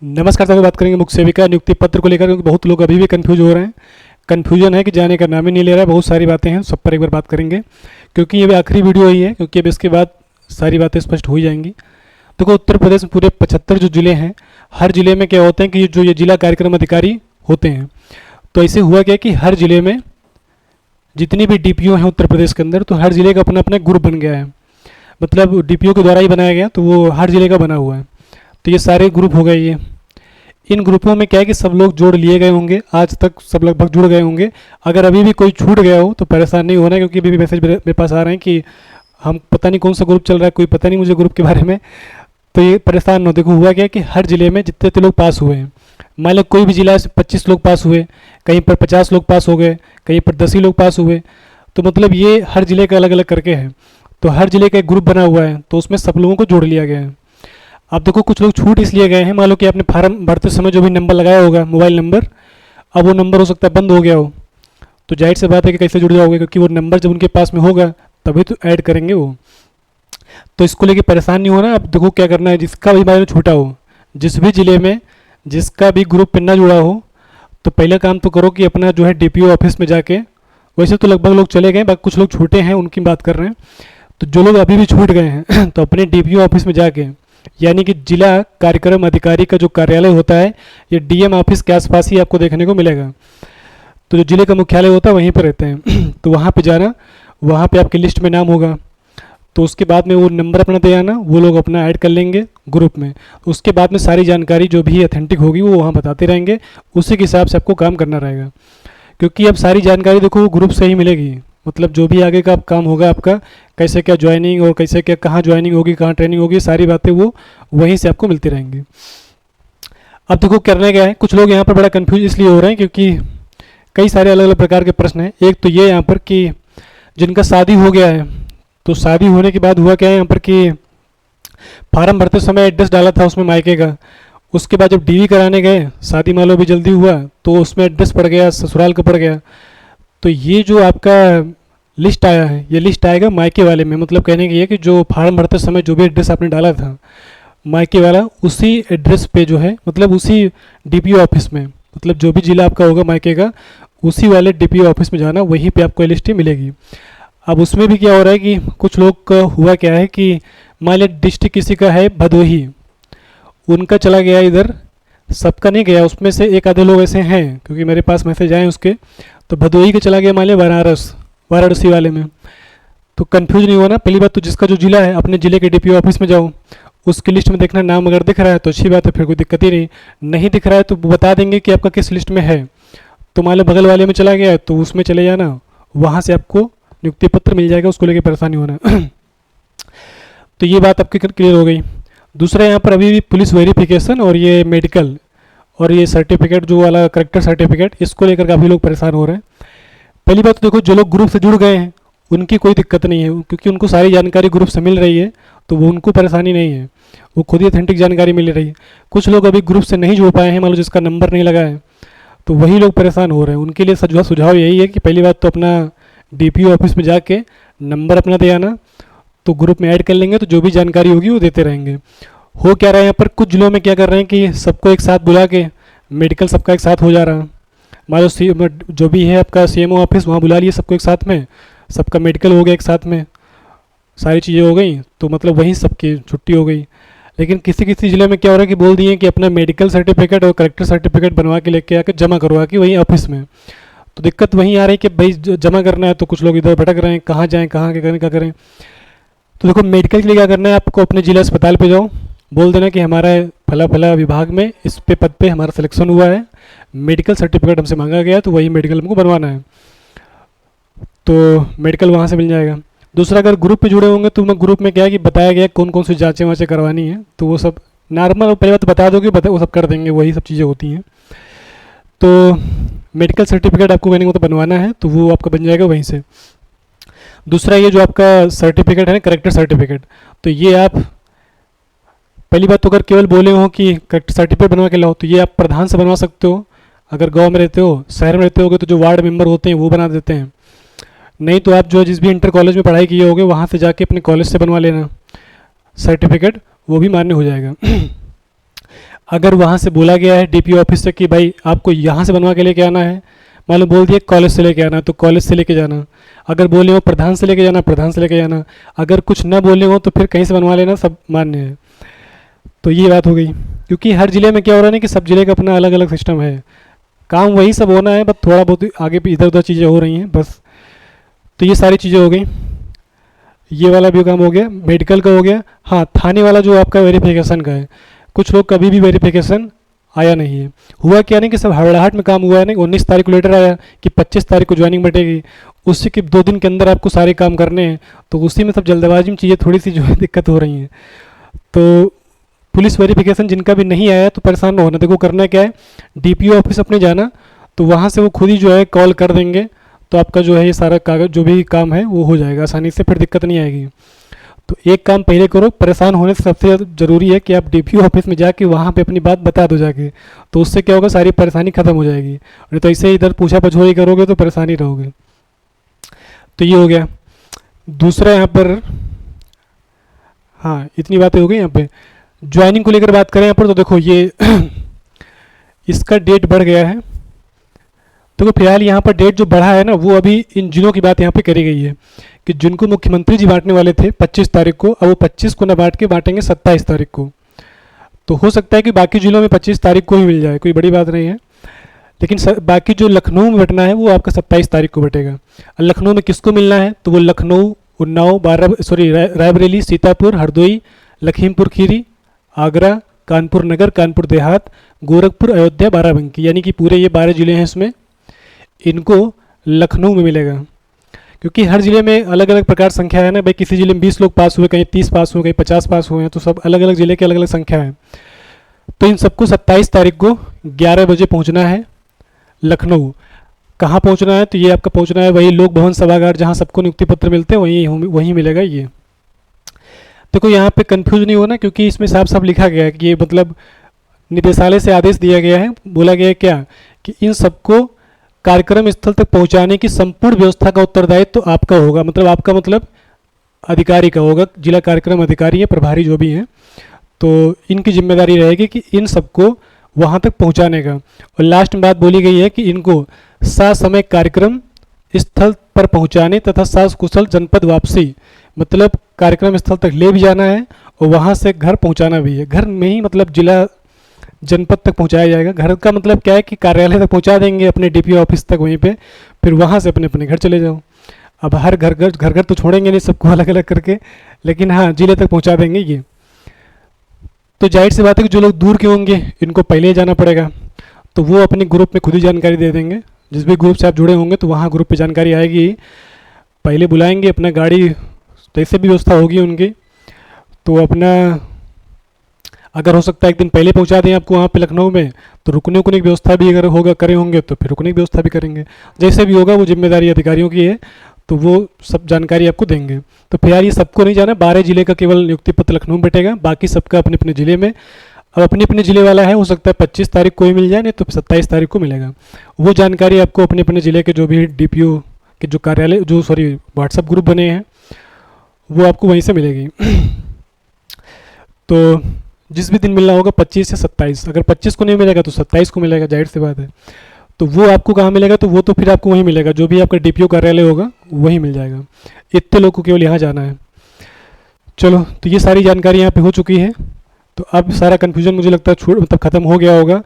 नमस्कार साथियों, बात करेंगे मुख्य सेविका नियुक्ति पत्र को लेकर, क्योंकि बहुत लोग अभी भी कंफ्यूज हो रहे हैं। कन्फ्यूजन है कि जाने का नाम ही नहीं ले रहा है। बहुत सारी बातें हैं, सब पर एक बार बात करेंगे, क्योंकि ये भी आखिरी वीडियो ही है, क्योंकि अब इसके बाद सारी बातें स्पष्ट हो ही जाएंगी। देखो, उत्तर प्रदेश में पूरे 75 जो जिले हैं, हर जिले में क्या होते हैं कि जो ये जिला कार्यक्रम अधिकारी होते हैं, तो ऐसे हुआ क्या कि हर जिले में जितनी भी डीपीओ हैं उत्तर प्रदेश के अंदर, तो हर जिले का अपना अपना ग्रुप बन गया है। मतलब डीपीओ के द्वारा ही बनाया गया, तो वो हर जिले का बना हुआ है। तो ये सारे ग्रुप हो गए। ये इन ग्रुपों में क्या है कि सब लोग जोड़ लिए गए होंगे, आज तक सब लगभग जुड़ गए होंगे। अगर अभी भी कोई छूट गया हो तो परेशान नहीं होना, क्योंकि अभी भी मैसेज मेरे पास आ रहे हैं कि हम पता नहीं कौन सा ग्रुप चल रहा है, कोई पता नहीं मुझे ग्रुप के बारे में। तो ये परेशान हो। देखो, हुआ क्या कि हर जिले में जितने जितने लोग पास हुए हैं, मान लो कोई भी जिला से 25 लोग पास हुए, कहीं पर 50 लोग पास हो गए, कहीं पर 10 ही लोग पास हुए, तो मतलब ये हर जिले का अलग अलग करके है। तो हर जिले का एक ग्रुप बना हुआ है, तो उसमें सब लोगों को जोड़ लिया गया है। अब देखो, कुछ लोग छूट इसलिए गए हैं, मान लो कि आपने फार्म भरते समय जो भी नंबर लगाया होगा, मोबाइल नंबर, अब वो नंबर हो सकता है बंद हो गया हो, तो जाहिर सी बात है कि कैसे जुड़ जाओगे, क्योंकि वो नंबर जब उनके पास में होगा तभी तो ऐड करेंगे वो। तो इसको लेके परेशान नहीं होना। अब देखो क्या करना है, जिसका भी बारे में छूटा हो, जिस भी ज़िले में जिसका भी ग्रुप पे ना जुड़ा हो, तो पहला काम तो करो कि अपना जो है डीपीओ ऑफिस में जाके, वैसे तो लगभग लोग चले गए, बाकी कुछ लोग छूटे हैं, उनकी बात कर रहे हैं। तो जो लोग अभी भी छूट गए हैं तो अपने डीपीओ ऑफिस में जाके, यानी कि जिला कार्यक्रम अधिकारी का जो कार्यालय होता है, ये डीएम ऑफिस के आसपास ही आपको देखने को मिलेगा। तो जो जिले का मुख्यालय होता है वहीं पर रहते हैं तो वहाँ पे जाना, वहाँ पे आपकी लिस्ट में नाम होगा, तो उसके बाद में वो नंबर अपना दे आना, वो लोग अपना ऐड कर लेंगे ग्रुप में। उसके बाद में सारी जानकारी जो भी ऑथेंटिक होगी वो वहाँ बताते रहेंगे, उसी के हिसाब से आपको काम करना रहेगा। क्योंकि अब सारी जानकारी देखो वो ग्रुप से ही मिलेगी। मतलब जो भी आगे का काम होगा आपका, कैसे क्या ज्वाइनिंग और कैसे क्या कहाँ ज्वाइनिंग होगी, कहाँ ट्रेनिंग होगी, सारी बातें वो वहीं से आपको मिलती रहेंगी। अब देखो करने क्या है, कुछ लोग यहाँ पर बड़ा कन्फ्यूज इसलिए हो रहे हैं क्योंकि कई सारे अलग अलग प्रकार के प्रश्न हैं। एक तो ये यहाँ पर कि जिनका शादी हो गया है, तो शादी होने के बाद हुआ क्या है यहाँ पर कि फार्म भरते समय एड्रेस डाला था उसमें मायके का, उसके बाद जब डीवी कराने गए, शादी मान लो भी जल्दी हुआ, तो उसमें एड्रेस पड़ गया ससुराल का पड़ गया। तो ये जो आपका लिस्ट आया है, ये लिस्ट आएगा मायके वाले में। मतलब कहने की है कि जो फार्म भरते समय जो भी एड्रेस आपने डाला था मायके वाला, उसी एड्रेस पे जो है, मतलब उसी डीपीओ ऑफिस में, मतलब जो भी जिला आपका होगा मायके का, उसी वाले डीपीओ ऑफिस में जाना, वहीं पे आपको लिस्ट मिलेगी। अब उसमें भी क्या हो रहा है कि कुछ लोग का हुआ क्या है कि मान लिया डिस्ट्रिक्ट किसी का है भदोही, उनका चला गया इधर, सबका नहीं गया, उसमें से एक आधे लोग ऐसे हैं, क्योंकि मेरे पास मैसेज आए उसके, तो भदोही का चला गया मान लिया वाराणसी वाले में। तो कंफ्यूज नहीं होना। पहली बात तो जिसका जो जिला है, अपने जिले के डीपीओ ऑफिस में जाओ, उसकी लिस्ट में देखना, नाम अगर दिख रहा है तो अच्छी बात है, फिर कोई दिक्कत ही नहीं। नहीं दिख रहा है तो बता देंगे कि आपका किस लिस्ट में है। तो मान लो बगल वाले में चला गया तो उसमें चले जाना, वहाँ से आपको नियुक्ति पत्र मिल जाएगा, उसको लेकर परेशानी होना तो ये बात आपकी क्लियर हो गई। दूसरा, यहाँ पर अभी भी पुलिस वेरिफिकेशन और ये मेडिकल और ये सर्टिफिकेट जो वाला करेक्टर सर्टिफिकेट, इसको लेकर काफ़ी लोग परेशान हो रहे हैं। पहली बात तो देखो, जो लोग ग्रुप से जुड़ गए हैं उनकी कोई दिक्कत नहीं है, क्योंकि उनको सारी जानकारी ग्रुप से मिल रही है, तो वो उनको परेशानी नहीं है, वो खुद ही ऑथेंटिक जानकारी मिल रही है। कुछ लोग अभी ग्रुप से नहीं जुड़ पाए हैं, मान लो जिसका नंबर नहीं लगा है, तो वही लोग परेशान हो रहे हैं। उनके लिए सुझाव यही है कि पहली बात तो अपना डीपीओ ऑफिस में जाके नंबर अपना दे आना, तो ग्रुप में ऐड कर लेंगे, तो जो भी जानकारी होगी वो देते रहेंगे। हो क्या रहा है यहाँ पर, कुछ जिलों में क्या कर रहे हैं कि सबको एक साथ बुला के मेडिकल सबका एक साथ हो जा रहा है। मान लो जो भी है आपका सीएमओ ऑफिस, वहाँ बुला लिए सबको एक साथ में, सबका मेडिकल हो गया एक साथ में, सारी चीज़ें हो गई, तो मतलब वहीं सबकी छुट्टी हो गई। लेकिन किसी किसी ज़िले में क्या हो रहा है कि बोल दिए कि अपना मेडिकल सर्टिफिकेट और करेक्टर सर्टिफिकेट बनवा के लेके आकर जमा करवा के वहीं ऑफिस में। तो दिक्कत वहीं आ रही है कि भाई जमा करना है, तो कुछ लोग इधर भटक रहे हैं, कहाँ जाएँ, कहाँ क्या करें, क्या करें। तो देखो, मेडिकल के लिए क्या करना है, आपको अपने जिला अस्पताल पे जाओ, बोल देना कि हमारा फला फला विभाग में इस पे पद पे हमारा सिलेक्शन हुआ है, मेडिकल सर्टिफिकेट हमसे मांगा गया है, तो वही मेडिकल हमको बनवाना है, तो मेडिकल वहाँ से मिल जाएगा। दूसरा, अगर ग्रुप पे जुड़े होंगे तो ग्रुप में क्या है कि बताया गया कौन कौन सी जाँचें वाँचें करवानी है, तो वो सब नॉर्मल पहले बात बता दोगे, वो सब कर देंगे, वही सब चीज़ें होती हैं। तो मेडिकल सर्टिफिकेट आपको मैंने तो बनवाना है, तो वो आपका बन जाएगा वहीं से। दूसरा, ये जो आपका सर्टिफिकेट है ना, करेक्टर सर्टिफिकेट, तो ये आप पहली बात तो अगर केवल बोले हो कि करेक्टर सर्टिफिकेट बनवा के लाओ, तो ये आप प्रधान से बनवा सकते हो। अगर गांव में रहते हो, शहर में रहते होगे, तो जो वार्ड मेंबर होते हैं वो बना देते हैं। नहीं तो आप जो जिस भी इंटर कॉलेज में पढ़ाई किए होगे वहाँ से जाके अपने कॉलेज से बनवा लेना सर्टिफिकेट, वो भी मान्य हो जाएगा अगर वहाँ से बोला गया है डीपीओ ऑफिस से कि भाई आपको यहाँ से बनवा के लेके आना है, मान लो बोल दिए कॉलेज से लेके आना तो कॉलेज से लेके जाना, अगर बोले हो प्रधान से लेके जाना प्रधान से लेके जाना, अगर कुछ ना बोले हो तो फिर कहीं से बनवा लेना, सब मान्य है। तो ये बात हो गई। क्योंकि हर ज़िले में क्या हो रहा है ना कि सब ज़िले का अपना अलग अलग सिस्टम है, काम वही सब होना है, बस थोड़ा बहुत आगे भी इधर उधर चीज़ें हो रही हैं बस। तो ये सारी चीज़ें हो गई, ये वाला भी काम हो गया, मेडिकल का हो गया। हाँ, थाने वाला जो आपका वेरिफिकेशन का है, कुछ लोग कभी भी वेरिफिकेशन आया नहीं है। हुआ क्या नहीं कि सब हड़बड़ाहट में काम हुआ है ना, 19 तारीख को लेटर आया कि 25 तारीख को ज्वाइनिंग बैठेगी, उससे कि 2 दिन के अंदर आपको सारे काम करने हैं, तो उसी में सब जल्दबाजी में चीज़ें थोड़ी सी जो है दिक्कत हो रही हैं। तो पुलिस वेरिफिकेशन जिनका भी नहीं आया तो परेशान ना होना, देखो करना क्या है, डीपीओ ऑफिस अपने जाना, तो वहाँ से वो खुद ही जो है कॉल कर देंगे, तो आपका जो है ये सारा कागज जो भी काम है वो हो जाएगा आसानी से, फिर दिक्कत नहीं आएगी। तो एक काम पहले करो, परेशान होने से सबसे ज़रूरी है कि आप डीपीओ ऑफिस में जाके वहाँ पे अपनी बात बता दो जाके, तो उससे क्या होगा, सारी परेशानी खत्म हो जाएगी। नहीं तो ऐसे इधर पूछा पछोड़ी करोगे तो परेशानी रहोगे। तो ये हो गया। दूसरा यहाँ पर, हाँ इतनी बातें हो गई। यहाँ पे ज्वाइनिंग को लेकर बात करें यहाँ पर, तो देखो ये इसका डेट बढ़ गया है। तो फिलहाल यहाँ पर डेट जो बढ़ा है ना, वो अभी इन जिलों की बात यहाँ पे करी गई है कि जिनको मुख्यमंत्री जी बांटने वाले थे 25 तारीख को, अब वो 25 को ना बांट के बांटेंगे 27 तारीख को। तो हो सकता है कि बाकी जिलों में 25 तारीख को ही मिल जाए, कोई बड़ी बात नहीं है। लेकिन बाकी जो लखनऊ में बटना है वो आपका 27 तारीख को बटेगा। और लखनऊ में किसको मिलना है, तो वो लखनऊ, उन्नाव, रायबरेली, सीतापुर, हरदोई, लखीमपुर खीरी, आगरा, कानपुर नगर, कानपुर देहात, गोरखपुर, अयोध्या, बाराबंकी, यानी कि पूरे ये 12 ज़िले हैं, इसमें इनको लखनऊ में मिलेगा। क्योंकि हर ज़िले में अलग अलग प्रकार संख्या है ना भाई, किसी ज़िले में 20 लोग पास हुए, कहीं 30 पास हुए, कहीं 50 पास हुए हैं, तो सब अलग अलग ज़िले की अलग अलग संख्या है। तो इन सबको 27 तारीख को 11 बजे पहुंचना है लखनऊ। कहाँ पहुंचना है, तो ये आपका पहुंचना है वही लोक भवन सभागार जहाँ सबको नियुक्ति पत्र मिलते हैं, वहीं मिलेगा ये। देखो यहाँ पे कंफ्यूज नहीं होना, क्योंकि इसमें साफ साफ लिखा गया है कि ये मतलब निदेशालय से आदेश दिया गया है, बोला गया है क्या कि इन सबको कार्यक्रम स्थल तक पहुंचाने की संपूर्ण व्यवस्था का उत्तरदायित्व तो आपका होगा, मतलब आपका मतलब अधिकारी का होगा, जिला कार्यक्रम अधिकारी है, प्रभारी जो भी हैं, तो इनकी जिम्मेदारी रहेगी कि इन सबको वहाँ तक पहुँचाने का। और लास्ट में बात बोली गई है कि इनको ससमय कार्यक्रम स्थल पर पहुँचाने तथा सकुशल जनपद वापसी, मतलब कार्यक्रम स्थल तक ले भी जाना है और वहाँ से घर पहुँचाना भी है। घर में ही मतलब जिला जनपद तक पहुँचाया जाएगा। घर का मतलब क्या है कि कार्यालय तक पहुँचा देंगे अपने डीपीओ ऑफिस तक वहीं पे, फिर वहाँ से अपने अपने घर चले जाओ। अब हर घर तो छोड़ेंगे नहीं सबको अलग अलग करके, लेकिन हाँ जिले तक पहुँचा देंगे ये। तो जाहिर सी बात है कि जो लोग दूर के होंगे इनको पहले ही जाना पड़ेगा, तो वो अपने ग्रुप में खुद ही जानकारी दे देंगे। जिस भी ग्रुप से आप जुड़े होंगे तो वहाँ ग्रुप पे जानकारी आएगी, पहले बुलाएंगे, अपना गाड़ी जैसे भी व्यवस्था होगी उनकी, तो अपना अगर हो सकता है एक दिन पहले पहुंचा दें आपको वहाँ पे लखनऊ में, तो रुकने की व्यवस्था भी अगर होगा करे होंगे तो फिर रुकने की व्यवस्था भी करेंगे। जैसे भी होगा वो जिम्मेदारी अधिकारियों की है, तो वो सब जानकारी आपको देंगे। तो फिलहाल ये सबको नहीं जाना, 12 जिले का केवल नियुक्ति पत्र लखनऊ में बैठेगा, बाकी सबका अपने अपने ज़िले में। अब अपने अपने ज़िले वाला है, हो सकता है 25 तारीख को ही मिल जाए, नहीं तो 27 तारीख को मिलेगा। वो जानकारी आपको अपने अपने ज़िले के जो भी डीपीओ के जो कार्यालय व्हाट्सएप ग्रुप बने हैं वो आपको वहीं से मिलेगी। तो जिस भी दिन मिलना होगा 25 या 27, अगर 25 को नहीं मिलेगा तो 27 को मिलेगा, जाहिर सी बात है। तो वो आपको कहाँ मिलेगा, तो वो तो फिर आपको वहीं मिलेगा, जो भी आपका डीपीओ कार्यालय होगा वहीं मिल जाएगा। इतने लोग को केवल यहाँ जाना है। चलो, तो ये सारी जानकारी यहाँ पे हो चुकी है। तो अब सारा कन्फ्यूजन मुझे लगता है मतलब ख़त्म हो गया होगा।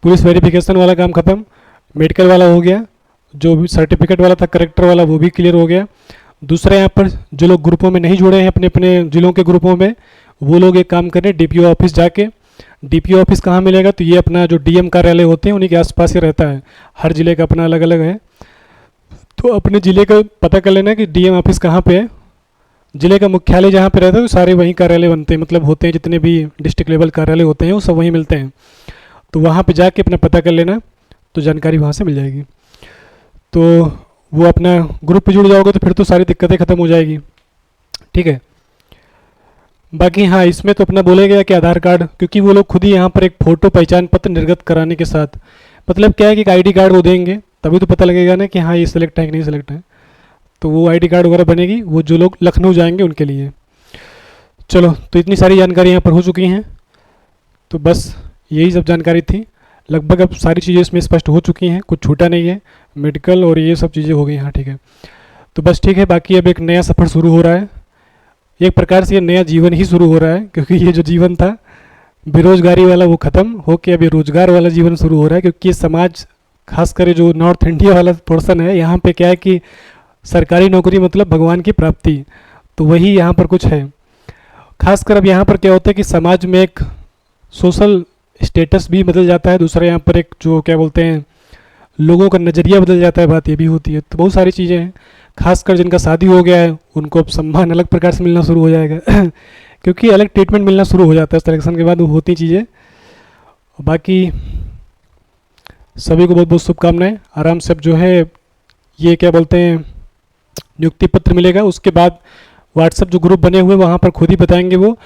पुलिस वेरिफिकेशन वाला काम ख़त्म, मेडिकल वाला हो गया, जो भी सर्टिफिकेट वाला था करेक्टर वाला वो भी क्लियर हो गया। दूसरा यहाँ पर जो लोग ग्रुपों में नहीं जुड़े हैं अपने अपने ज़िलों के ग्रुपों में, वो लोग एक काम करें, डीपीओ ऑफिस जाके। डीपीओ ऑफिस कहाँ मिलेगा, तो ये अपना जो डीएम कार्यालय होते हैं उन्हीं के आसपास ही रहता है, हर ज़िले का अपना अलग अलग है। तो अपने ज़िले का पता कर लेना कि डीएम ऑफिस कहाँ पे है, ज़िले का मुख्यालय जहाँ पे रहता है तो सारे वहीं कार्यालय बनते हैं, मतलब होते हैं जितने भी डिस्ट्रिक्ट लेवल कार्यालय होते हैं वो सब वहीं मिलते हैं। तो वहाँ पे जाके अपना पता कर लेना, तो जानकारी वहाँ से मिल जाएगी। तो वो अपना ग्रुप पे जुड़ जाओगे तो फिर तो सारी दिक्कतें ख़त्म हो जाएगी, ठीक है। बाकी हाँ, इसमें तो अपना बोला गया कि आधार कार्ड, क्योंकि वो लोग खुद ही यहाँ पर एक फ़ोटो पहचान पत्र निर्गत कराने के साथ, मतलब क्या है कि एक आईडी कार्ड वो देंगे, तभी तो पता लगेगा ना कि हाँ ये सिलेक्ट है कि नहीं सिलेक्ट है। तो वो आईडी कार्ड वगैरह बनेगी, वो जो लोग लखनऊ जाएंगे उनके लिए। चलो, तो इतनी सारी जानकारी यहाँ पर हो चुकी हैं, तो बस यही सब जानकारी थी। लगभग अब सारी चीज़ें इसमें स्पष्ट हो चुकी हैं, कुछ छूटा नहीं है। मेडिकल और ये सब चीज़ें हो गई। हाँ ठीक है, तो बस ठीक है। बाकी अब एक नया सफ़र शुरू हो रहा है, एक प्रकार से ये नया जीवन ही शुरू हो रहा है, क्योंकि ये जो जीवन था बेरोजगारी वाला वो ख़त्म होके अभी रोजगार वाला जीवन शुरू हो रहा है। क्योंकि समाज खासकर जो नॉर्थ इंडिया वाला पोर्सन है, यहाँ पे क्या है कि सरकारी नौकरी मतलब भगवान की प्राप्ति, तो वही यहाँ पर कुछ है। खासकर अब यहाँ पर क्या होता है कि समाज में एक सोशल स्टेटस भी बदल जाता है, दूसरा यहाँ पर एक जो क्या बोलते हैं लोगों का नज़रिया बदल जाता है, बात ये भी होती है। तो बहुत सारी चीज़ें हैं। खासकर जिनका शादी हो गया है उनको अब सम्मान अलग प्रकार से मिलना शुरू हो जाएगा क्योंकि अलग ट्रीटमेंट मिलना शुरू हो जाता है सिलेक्शन के बाद, वो होती चीज़ें। बाकी सभी को बहुत बहुत शुभकामनाएं। आराम से अब जो है ये क्या बोलते हैं नियुक्ति पत्र मिलेगा, उसके बाद व्हाट्सएप जो ग्रुप बने हुए वहाँ पर खुद ही बताएंगे वो।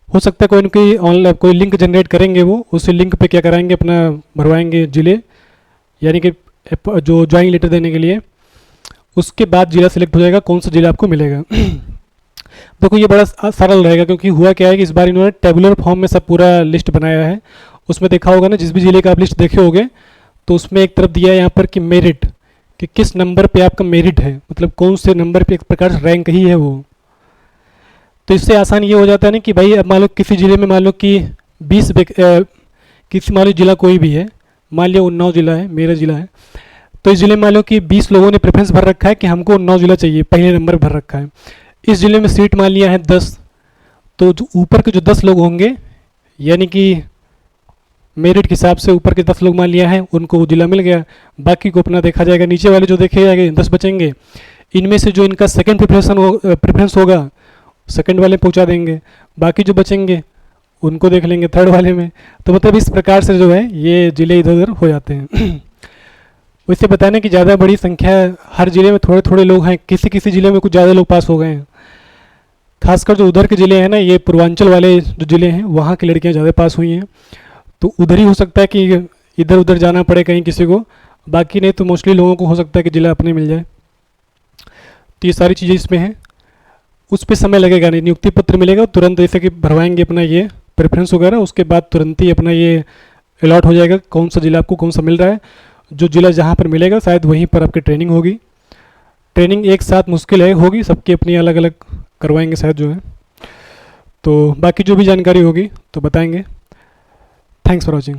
हो सकता है कोई उनकी ऑनलाइन कोई लिंक जनरेट करेंगे, वो उस लिंक पे क्या कराएंगे अपना भरवाएंगे ज़िले, यानी कि जो ज्वाइनिंग लेटर देने के लिए। उसके बाद ज़िला सिलेक्ट हो जाएगा कौन सा ज़िला आपको मिलेगा देखो ये बड़ा सरल रहेगा, क्योंकि हुआ क्या है कि इस बार इन्होंने टेबुलर फॉर्म में सब पूरा लिस्ट बनाया है। उसमें देखा होगा ना, जिस भी ज़िले का आप लिस्ट देखे होगे तो उसमें एक तरफ दिया है यहाँ पर कि मेरिट, कि किस नंबर पे आपका मेरिट है, मतलब कौन से नंबर पे एक प्रकार से रैंक ही है वो। तो इससे आसान ये हो जाता है ना कि भाई अब मान लो किसी ज़िले में मान लो कि 20 किसी मान लो ज़िला कोई भी है, मान लिया उन्नाव ज़िला है, मेरा ज़िला है, तो इस ज़िले में मान लो कि 20 लोगों ने प्रेफरेंस भर रखा है कि हमको उन्नाव ज़िला चाहिए, पहले नंबर भर रखा है। इस ज़िले में सीट मान लिया है 10, तो जो ऊपर के जो 10 लोग होंगे, यानी कि मेरिट के हिसाब से ऊपर के 10 लोग मान लिया है, उनको वो ज़िला मिल गया। बाकी को अपना देखा जाएगा, नीचे वाले जो देखे जाएंगे 10 बचेंगे, इनमें से जो इनका सेकंड प्रेफरेंस होगा सेकंड वाले पहुंचा देंगे, बाकी जो बचेंगे उनको देख लेंगे थर्ड वाले में। तो मतलब इस प्रकार से जो है ये ज़िले इधर उधर हो जाते हैं वैसे बताने की ज़्यादा बड़ी संख्या, हर ज़िले में थोड़े थोड़े लोग हैं, किसी किसी ज़िले में कुछ ज़्यादा लोग पास हो गए हैं। खासकर जो उधर के ज़िले हैं ना, ये पूर्वांचल वाले जो ज़िले हैं वहाँ की लड़कियाँ ज़्यादा पास हुई हैं, तो उधर ही हो सकता है कि इधर उधर जाना पड़े कहीं किसी को, बाकी नहीं तो मोस्टली लोगों को हो सकता है कि ज़िला अपने मिल जाए। तो ये सारी चीज़ें इसमें हैं, उस पर समय लगेगा नहीं। नियुक्ति पत्र मिलेगा तुरंत, जैसे कि भरवाएंगे अपना ये प्रेफरेंस वगैरह, उसके बाद तुरंत ही अपना ये अलॉट हो जाएगा कौन सा ज़िला आपको कौन सा मिल रहा है। जो ज़िला जहाँ पर मिलेगा शायद वहीं पर आपकी ट्रेनिंग होगी। ट्रेनिंग एक साथ मुश्किल है होगी, सबकी अपनी अलग अलग करवाएंगे शायद जो है। तो बाकी जो भी जानकारी होगी तो बताएंगे। Thanks for watching.